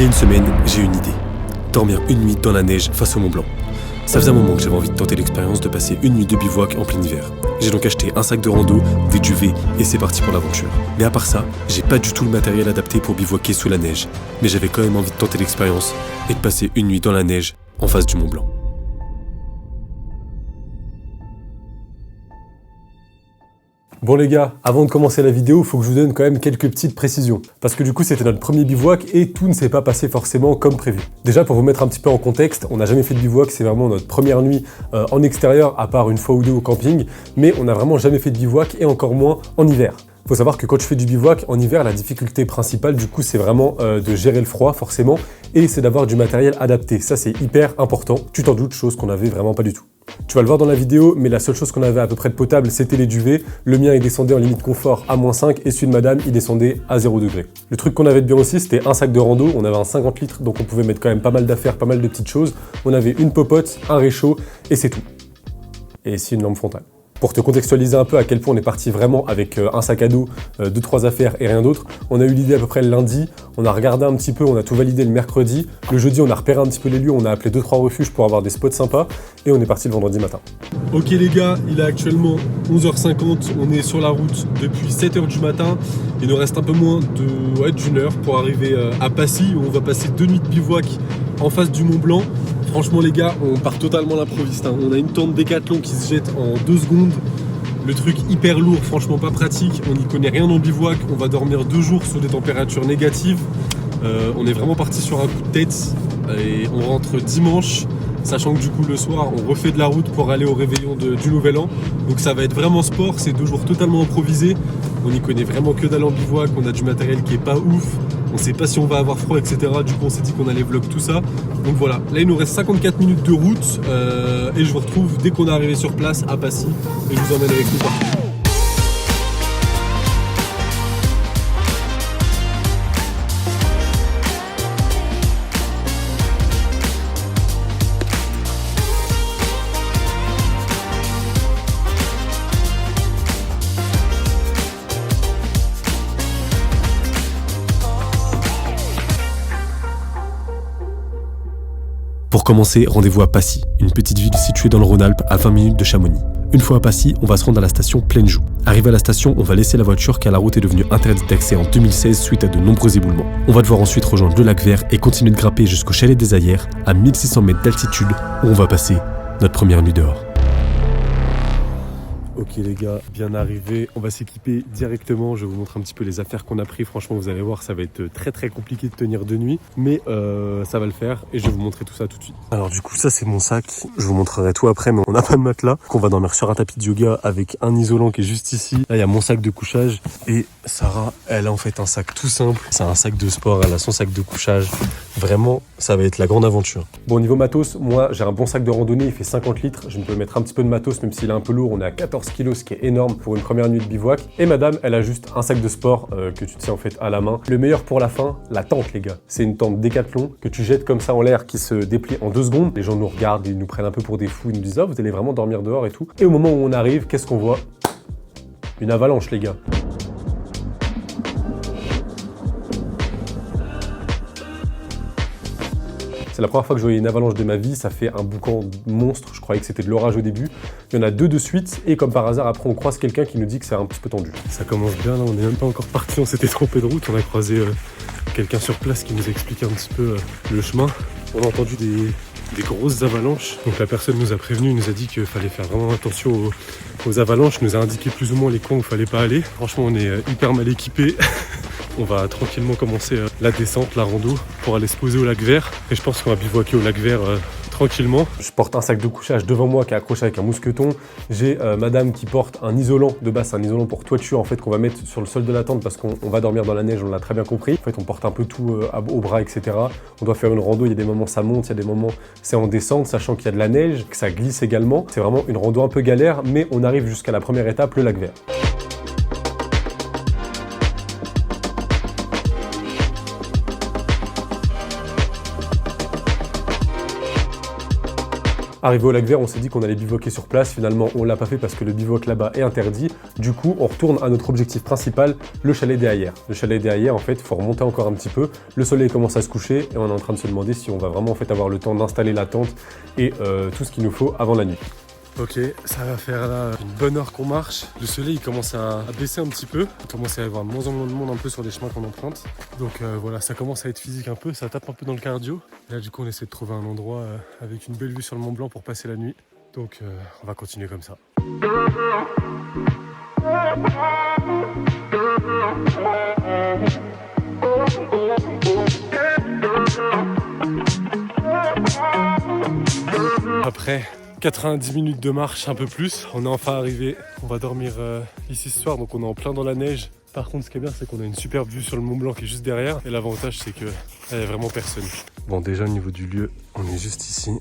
y a une semaine, j'ai eu une idée. Dormir une nuit dans la neige face au Mont Blanc. Ça faisait un moment que j'avais envie de tenter l'expérience de passer une nuit de bivouac en plein hiver. J'ai donc acheté un sac de rando, des duvets et c'est parti pour l'aventure. Mais à part ça, j'ai pas du tout le matériel adapté pour bivouaquer sous la neige. Mais j'avais quand même envie de tenter l'expérience et de passer une nuit dans la neige en face du Mont Blanc. Bon les gars, avant de commencer la vidéo, il faut que je vous donne quand même quelques petites précisions. Parce que du coup, c'était notre premier bivouac et tout ne s'est pas passé forcément comme prévu. Déjà, pour vous mettre un petit peu en contexte, on n'a jamais fait de bivouac, c'est vraiment notre première nuit en extérieur, à part une fois ou deux au camping. Mais on n'a vraiment jamais fait de bivouac et encore moins en hiver. Faut savoir que quand tu fais du bivouac en hiver, la difficulté principale du coup c'est vraiment de gérer le froid forcément et c'est d'avoir du matériel adapté. Ça c'est hyper important, tu t'en doutes, chose qu'on n'avait vraiment pas du tout. Tu vas le voir dans la vidéo, mais la seule chose qu'on avait à peu près de potable c'était les duvets. Le mien il descendait en limite confort à -5 et celui de madame il descendait à 0 degré. Le truc qu'on avait de bien aussi c'était un sac de rando, on avait un 50 litres donc on pouvait mettre quand même pas mal d'affaires, pas mal de petites choses. On avait une popote, un réchaud et c'est tout. Et ici une lampe frontale. Pour te contextualiser un peu à quel point on est parti vraiment avec un sac à dos, 2-3 affaires et rien d'autre, on a eu l'idée à peu près le lundi, on a regardé un petit peu, on a tout validé le mercredi, le jeudi on a repéré un petit peu les lieux, on a appelé 2-3 refuges pour avoir des spots sympas et on est parti le vendredi matin. Ok les gars, il est actuellement 11h50, on est sur la route depuis 7h du matin, il nous reste un peu moins d'une heure pour arriver à Passy où on va passer 2 nuits de bivouac en face du Mont Blanc. Franchement les gars, on part totalement à l'improviste. On a une tente Décathlon qui se jette en 2 secondes. Le truc hyper lourd, franchement pas pratique. On n'y connaît rien en bivouac. On va dormir 2 jours sous des températures négatives. On est vraiment parti sur un coup de tête. Et on rentre dimanche, sachant que du coup le soir on refait de la route pour aller au réveillon du Nouvel An. Donc ça va être vraiment sport, c'est 2 jours totalement improvisés. On n'y connaît vraiment que dalle en bivouac, on a du matériel qui est pas ouf. On sait pas si on va avoir froid, etc. Du coup, on s'est dit qu'on allait vlog tout ça. Donc voilà, là il nous reste 54 minutes de route et je vous retrouve dès qu'on est arrivé sur place à Passy et je vous emmène avec nous partout. Pour commencer, rendez-vous à Passy, une petite ville située dans le Rhône-Alpes à 20 minutes de Chamonix. Une fois à Passy, on va se rendre à la station Plaine-Joux. Arrivé à la station, on va laisser la voiture car la route est devenue interdite d'accès en 2016 suite à de nombreux éboulements. On va devoir ensuite rejoindre le lac Vert et continuer de grimper jusqu'au chalet des Aillères à 1600 mètres d'altitude où on va passer notre première nuit dehors. Ok les gars, bien arrivé, on va s'équiper directement, je vais vous montrer un petit peu les affaires qu'on a pris, franchement vous allez voir ça va être très compliqué de tenir de nuit, mais ça va le faire et je vais vous montrer tout ça tout de suite. Alors du coup ça c'est mon sac, je vous montrerai tout après mais on n'a pas de matelas, qu'on va dormir sur un tapis de yoga avec un isolant qui est juste ici, là il y a mon sac de couchage et Sarah elle a en fait un sac tout simple, c'est un sac de sport, elle a son sac de couchage, vraiment ça va être la grande aventure. Bon niveau matos, moi j'ai un bon sac de randonnée, il fait 50 litres, je me peux mettre un petit peu de matos même s'il est un peu lourd, on est à 14 kg, ce qui est énorme pour une première nuit de bivouac. Et madame, elle a juste un sac de sport que tu tiens en fait à la main. Le meilleur pour la fin, la tente les gars. C'est une tente Décathlon que tu jettes comme ça en l'air qui se déplie en 2 secondes. Les gens nous regardent, ils nous prennent un peu pour des fous, ils nous disent « Ah, vous allez vraiment dormir dehors et tout ». Et au moment où on arrive, qu'est-ce qu'on voit? Une avalanche les gars. C'est la première fois que je voyais une avalanche de ma vie, ça fait un boucan monstre, je croyais que c'était de l'orage au début. Il y en a 2 de suite et comme par hasard après on croise quelqu'un qui nous dit que c'est un petit peu tendu. Ça commence bien là, on n'est même pas encore parti, on s'était trompé de route, on a croisé quelqu'un sur place qui nous a expliqué un petit peu le chemin. On a entendu des grosses avalanches, donc la personne nous a prévenu, nous a dit qu'il fallait faire vraiment attention aux avalanches, nous a indiqué plus ou moins les coins où il fallait pas aller. Franchement on est hyper mal équipés. On va tranquillement commencer la descente, la rando, pour aller se poser au lac Vert. Et je pense qu'on va bivouaquer au lac Vert tranquillement. Je porte un sac de couchage devant moi qui est accroché avec un mousqueton. J'ai madame qui porte un isolant de base, un isolant pour toiture en fait qu'on va mettre sur le sol de la tente parce qu'on va dormir dans la neige, on l'a très bien compris. En fait on porte un peu tout au bras, etc. On doit faire une rando, il y a des moments ça monte, il y a des moments c'est en descente, sachant qu'il y a de la neige, que ça glisse également. C'est vraiment une rando un peu galère, mais on arrive jusqu'à la première étape, le lac Vert. Arrivé au lac vert, on s'est dit qu'on allait bivouaquer sur place. Finalement, on l'a pas fait parce que le bivouac là-bas est interdit. Du coup, on retourne à notre objectif principal, le chalet des Hayères. Le chalet des Hayères, en fait, il faut remonter encore un petit peu. Le soleil commence à se coucher et on est en train de se demander si on va vraiment en fait avoir le temps d'installer la tente et tout ce qu'il nous faut avant la nuit. Ok, ça va faire là une bonne heure qu'on marche. Le soleil il commence à baisser un petit peu. Il commence à y avoir de moins en moins de monde un peu sur les chemins qu'on emprunte. Donc voilà, ça commence à être physique un peu, ça tape un peu dans le cardio. Là du coup on essaie de trouver un endroit avec une belle vue sur le Mont Blanc pour passer la nuit. Donc on va continuer comme ça. Après 90 minutes de marche, un peu plus, on est enfin arrivé. On va dormir ici ce soir, donc on est en plein dans la neige. Par contre, ce qui est bien, c'est qu'on a une superbe vue sur le Mont Blanc qui est juste derrière. Et l'avantage, c'est qu'il n'y a vraiment personne. Bon, déjà au niveau du lieu, on est juste ici.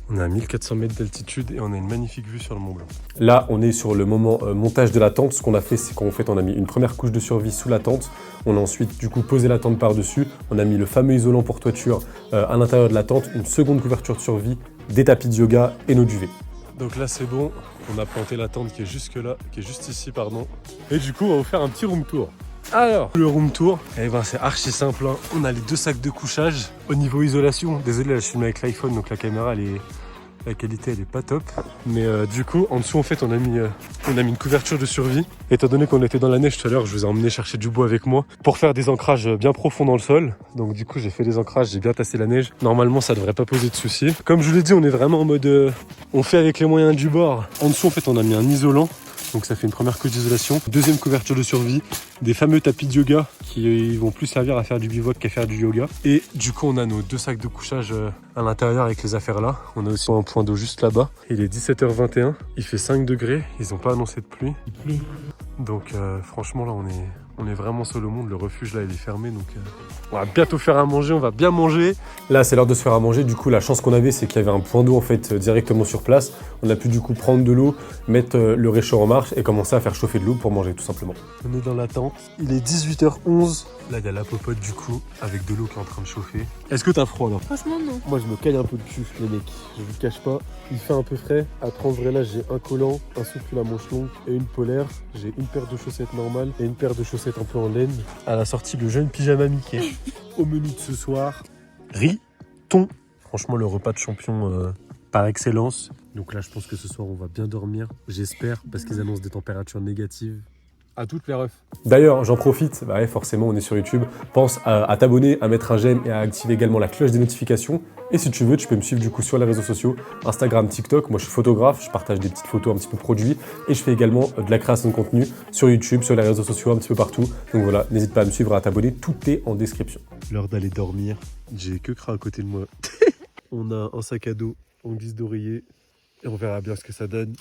On est à 1400 mètres d'altitude et on a une magnifique vue sur le Mont Blanc. Là, on est sur le moment montage de la tente. Ce qu'on a fait, c'est qu'en fait, on a mis une première couche de survie sous la tente. On a ensuite, du coup, posé la tente par-dessus. On a mis le fameux isolant pour toiture à l'intérieur de la tente, une seconde couverture de survie, des tapis de yoga et nos duvets. Donc là, c'est bon. On a planté la tente qui est jusque là, qui est juste ici, pardon. Et du coup, on va vous faire un petit room tour. Alors, le room tour, eh ben, c'est archi simple. Hein. On a les 2 sacs de couchage. Au niveau isolation, désolé, là, je filme avec l'iPhone, donc la caméra, la qualité, elle est pas top. Mais du coup, en dessous, en fait, on a mis une couverture de survie. Étant donné qu'on était dans la neige tout à l'heure, je vous ai emmené chercher du bois avec moi pour faire des ancrages bien profonds dans le sol. Donc du coup, j'ai fait des ancrages, j'ai bien tassé la neige. Normalement, ça devrait pas poser de soucis. Comme je vous l'ai dit, on est vraiment en mode... on fait avec les moyens du bord. En dessous, en fait, on a mis un isolant. Donc ça fait une première couche d'isolation. Deuxième couverture de survie. Des fameux tapis de yoga qui vont plus servir à faire du bivouac qu'à faire du yoga. Et du coup, on a nos 2 sacs de couchage à l'intérieur avec les affaires là. On a aussi un point d'eau juste là-bas. Il est 17h21. Il fait 5 degrés. Ils n'ont pas annoncé de pluie. Il pleut. Donc franchement, là, on est vraiment seul au monde. Le refuge là, il est fermé. Donc on va bientôt faire à manger. On va bien manger. Là, c'est l'heure de se faire à manger. Du coup, la chance qu'on avait, c'est qu'il y avait un point d'eau en fait directement sur place. On a pu du coup prendre de l'eau, mettre le réchaud en marche et commencer à faire chauffer de l'eau pour manger tout simplement. On est dans la tente. Il est 18h11. Là, il y a la popote du coup avec de l'eau qui est en train de chauffer. Est-ce que t'as froid là? Franchement, non. Moi, je me caille un peu le cul, les mecs. Je vous cache pas. Il fait un peu frais. À 30 vrai là, j'ai un collant, un soutien à manche longue et une polaire. J'ai une paire de chaussettes normales et une paire de chaussettes un peu en laine. À la sortie, le jeune pyjama Mickey. Au menu de ce soir, riz, thon. Franchement, le repas de champion par excellence. Donc là, je pense que ce soir, on va bien dormir. J'espère, parce qu'ils annoncent des températures négatives. À toutes les refs. D'ailleurs, j'en profite, bah ouais, forcément on est sur YouTube, pense à t'abonner, à mettre un j'aime et à activer également la cloche des notifications. Et si tu veux, tu peux me suivre du coup sur les réseaux sociaux, Instagram, TikTok. Moi je suis photographe, je partage des petites photos un petit peu produits et je fais également de la création de contenu sur YouTube, sur les réseaux sociaux, un petit peu partout. Donc voilà, n'hésite pas à me suivre, à t'abonner, tout est en description. L'heure d'aller dormir, j'ai que Kra à côté de moi. On a un sac à dos en guise d'oreiller et on verra bien ce que ça donne.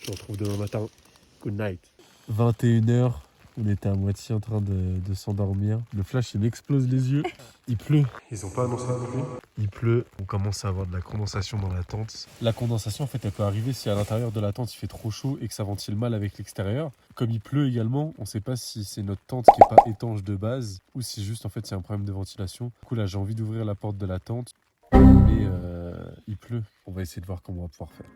Je te retrouve demain matin. Good night. 21h, on était à moitié en train de s'endormir. Le flash, il m'explose les yeux. Il pleut. Ils ont pas annoncé la pluie. Il pleut. On commence à avoir de la condensation dans la tente. La condensation, en fait, elle peut arriver si à l'intérieur de la tente, il fait trop chaud et que ça ventile mal avec l'extérieur. Comme il pleut également, on sait pas si c'est notre tente qui est pas étanche de base ou si juste, en fait, c'est un problème de ventilation. Du coup, là, j'ai envie d'ouvrir la porte de la tente. Mais il pleut. On va essayer de voir comment on va pouvoir faire.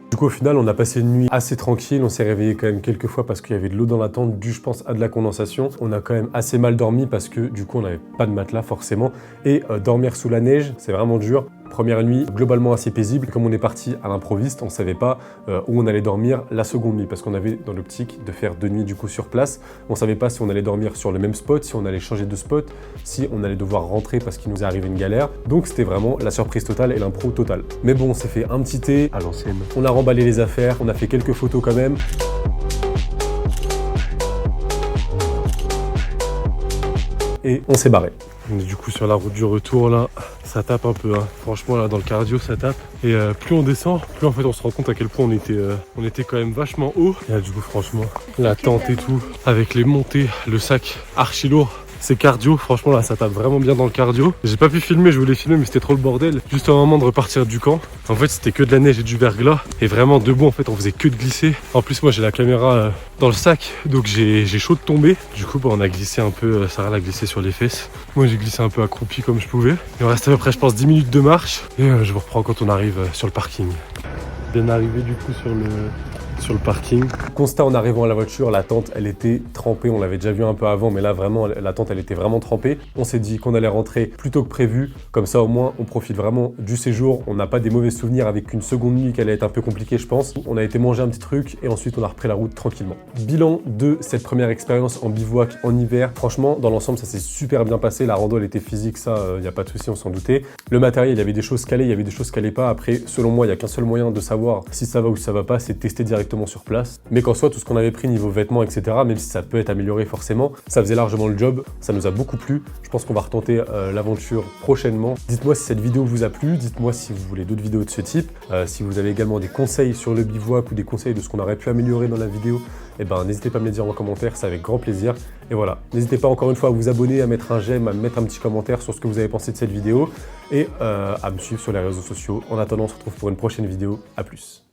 Du coup, au final, on a passé une nuit assez tranquille. On s'est réveillé quand même quelques fois parce qu'il y avait de l'eau dans la tente, dû, je pense, à de la condensation. On a quand même assez mal dormi parce que, du coup, on n'avait pas de matelas, forcément. Et dormir sous la neige, c'est vraiment dur. Première nuit, globalement assez paisible. Comme on est parti à l'improviste, on ne savait pas où on allait dormir la seconde nuit parce qu'on avait dans l'optique de faire 2 nuits du coup sur place. On ne savait pas si on allait dormir sur le même spot, si on allait changer de spot, si on allait devoir rentrer parce qu'il nous est arrivé une galère. Donc c'était vraiment la surprise totale et l'impro totale. Mais bon, on s'est fait un petit thé à l'ancienne. On a remballé les affaires, on a fait quelques photos quand même. Et on s'est barré. On est du coup sur la route du retour là, ça tape un peu, hein. Franchement là dans le cardio ça tape. Et plus on descend, plus en fait on se rend compte à quel point on était quand même vachement haut. Et là du coup franchement, la tente et tout, avec les montées, le sac archi lourd. C'est cardio, franchement là ça tape vraiment bien dans le cardio. J'ai pas pu filmer, je voulais filmer mais c'était trop le bordel. Juste au moment de repartir du camp, en fait c'était que de la neige et du verglas. Et vraiment debout en fait on faisait que de glisser. En plus moi j'ai la caméra dans le sac, donc j'ai chaud de tomber. Du coup on a glissé un peu, Sarah a glissé sur les fesses. Moi j'ai glissé un peu accroupi comme je pouvais. Il me reste à peu près je pense 10 minutes de marche. Et je vous reprends quand on arrive sur le parking. Bien arrivé du coup sur le parking. Constat en arrivant à la voiture, la tente elle était trempée, on l'avait déjà vu un peu avant mais là vraiment la tente elle était vraiment trempée. On s'est dit qu'on allait rentrer plus tôt que prévu, comme ça au moins on profite vraiment du séjour, on n'a pas des mauvais souvenirs avec une seconde nuit qui allait être un peu compliquée je pense. On a été manger un petit truc et ensuite on a repris la route tranquillement. Bilan de cette première expérience en bivouac en hiver, franchement dans l'ensemble ça s'est super bien passé, la rando elle était physique, ça il n'y a pas de souci, on s'en doutait. Le matériel il y avait des choses calées, il y avait des choses calées pas, après selon moi il n'y a qu'un seul moyen de savoir si ça va ou si ça va pas, c'est de tester directement sur place. Mais qu'en soit, tout ce qu'on avait pris niveau vêtements, etc., même si ça peut être amélioré forcément, ça faisait largement le job, ça nous a beaucoup plu. Je pense qu'on va retenter l'aventure prochainement. Dites-moi si cette vidéo vous a plu, dites-moi si vous voulez d'autres vidéos de ce type. Si vous avez également des conseils sur le bivouac ou des conseils de ce qu'on aurait pu améliorer dans la vidéo, eh ben, n'hésitez pas à me les dire en commentaire, c'est avec grand plaisir. Et voilà, n'hésitez pas encore une fois à vous abonner, à mettre un j'aime, à mettre un petit commentaire sur ce que vous avez pensé de cette vidéo et à me suivre sur les réseaux sociaux. En attendant, on se retrouve pour une prochaine vidéo. À plus.